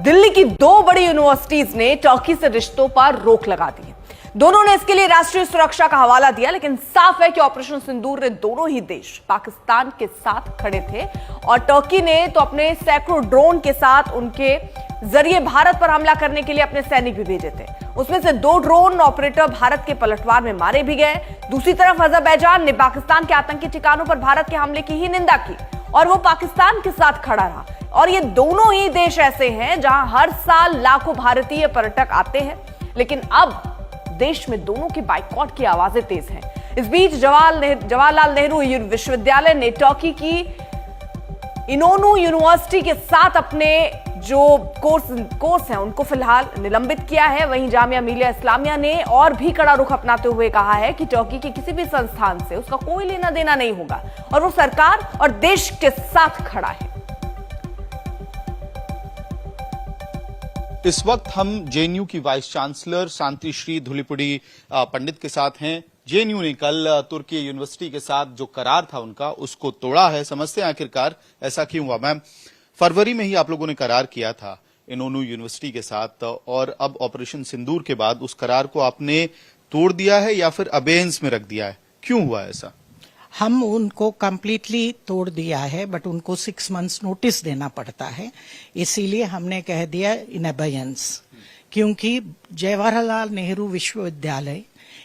दिल्ली की दो बड़ी यूनिवर्सिटीज ने टर्की से रिश्तों पर रोक लगा दी है। दोनों ने इसके लिए राष्ट्रीय सुरक्षा का हवाला दिया, लेकिन साफ है कि ऑपरेशन सिंदूर ने दोनों ही देश पाकिस्तान के साथ खड़े थे और टर्की ने तो अपने सैकड़ों ड्रोन के साथ उनके जरिए भारत पर हमला करने के लिए अपने सैनिक भी भेजे थे। उसमें से 2 ड्रोन ऑपरेटर भारत के पलटवार में मारे भी गए। दूसरी तरफ अजरबैजान ने पाकिस्तान के आतंकी ठिकानों पर भारत के हमले की ही निंदा की और वो पाकिस्तान के साथ खड़ा रहा। और ये दोनों ही देश ऐसे हैं जहां हर साल लाखों भारतीय पर्यटक आते हैं, लेकिन अब देश में दोनों के बाइकॉट की आवाजें तेज हैं। इस बीच जवाहरलाल नेहरू विश्वविद्यालय ने टर्की की इनोनू यूनिवर्सिटी के साथ अपने जो कोर्स हैं उनको फिलहाल निलंबित किया है। वहीं जामिया मिलिया इस्लामिया ने और भी कड़ा रुख अपनाते हुए कहा है कि टर्की के किसी भी संस्थान से उसका कोई लेना देना नहीं होगा और वो सरकार और देश के साथ खड़ा है। इस वक्त हम जेएनयू की वाइस चांसलर शांतिश्री धुलीपुड़ी पंडित के साथ हैं। जेएनयू ने कल तुर्की यूनिवर्सिटी के साथ जो करार था उनका, उसको तोड़ा है। समझते हैं आखिरकार ऐसा क्यों हुआ। मैम, फरवरी में ही आप लोगों ने करार किया था इनोनू यूनिवर्सिटी के साथ और अब ऑपरेशन सिंदूर के बाद उस करार को आपने तोड़ दिया है या फिर अबेयंस में रख दिया है, क्यों हुआ ऐसा? हम उनको कंप्लीटली तोड़ दिया है, बट उनको 6 मंथ्स नोटिस देना पड़ता है, इसीलिए हमने कह दिया इन अबेयंस। क्योंकि जवाहरलाल नेहरू विश्वविद्यालय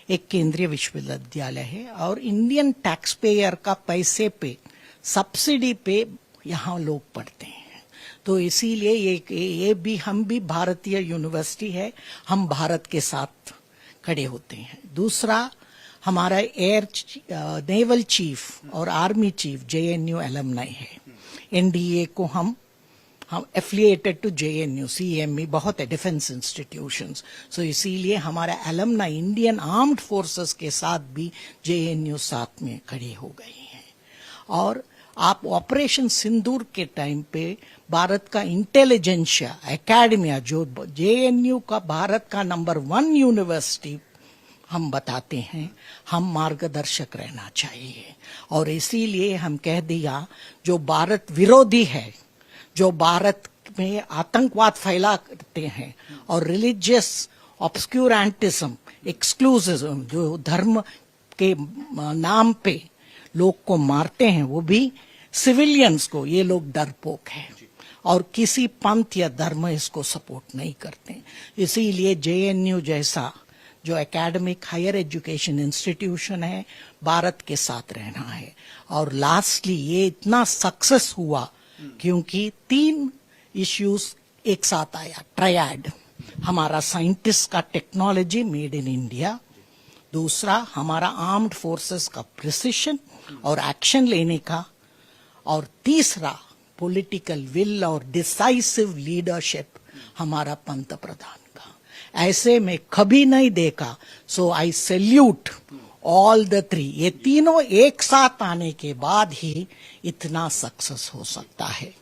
एक केंद्रीय विश्वविद्यालय है और इंडियन टैक्स पेयर का पैसे पे, सब्सिडी पे यहाँ लोग पढ़ते हैं, तो इसीलिए ये भी हम भी भारतीय यूनिवर्सिटी है, हम भारत के साथ खड़े होते हैं। दूसरा, हमारा नेवल चीफ और आर्मी चीफ जेएनयू एलमनाई है। एनडीए को हम एफिलिएटेड टू जेएनयू, सीएमई बहुत है, डिफेंस इंस्टीट्यूशंस, सो इसीलिए हमारा एलमनाई इंडियन आर्म्ड फोर्सेस के साथ भी जेएनयू साथ में खड़े हो गए हैं। और आप ऑपरेशन सिंदूर के टाइम पे भारत का इंटेलिजेंशिया एकेडमिया, जो जेएनयू का भारत का नंबर 1 यूनिवर्सिटी हम बताते हैं, हम मार्गदर्शक रहना चाहिए। और इसीलिए हम कह दिया, जो भारत विरोधी है, जो भारत में आतंकवाद फैलाते हैं और रिलीजियस ऑब्स्क्यूरेंटिज्म, एक्सक्लूसिज्म, जो धर्म के नाम पे लोग को मारते हैं, वो भी सिविलियंस को, ये लोग डरपोक हैं और किसी पंथ या धर्म इसको सपोर्ट नहीं करते। इसीलिए जेएनयू जैसा जो एकेडमिक हायर एजुकेशन इंस्टीट्यूशन है, भारत के साथ रहना है। और लास्टली ये इतना सक्सेस हुआ क्योंकि 3 इश्यूज एक साथ आया। ट्रायड, हमारा साइंटिस्ट का टेक्नोलॉजी मेड इन इंडिया, दूसरा हमारा आर्म्ड फोर्सेस का प्रिसिशन और एक्शन लेने का, और तीसरा पॉलिटिकल विल और डिसाइसिव लीडरशिप हमारा पंत प्रधान का। ऐसे में कभी नहीं देखा। सो आई सैल्यूट ऑल द 3। ये तीनों एक साथ आने के बाद ही इतना सक्सेस हो सकता है।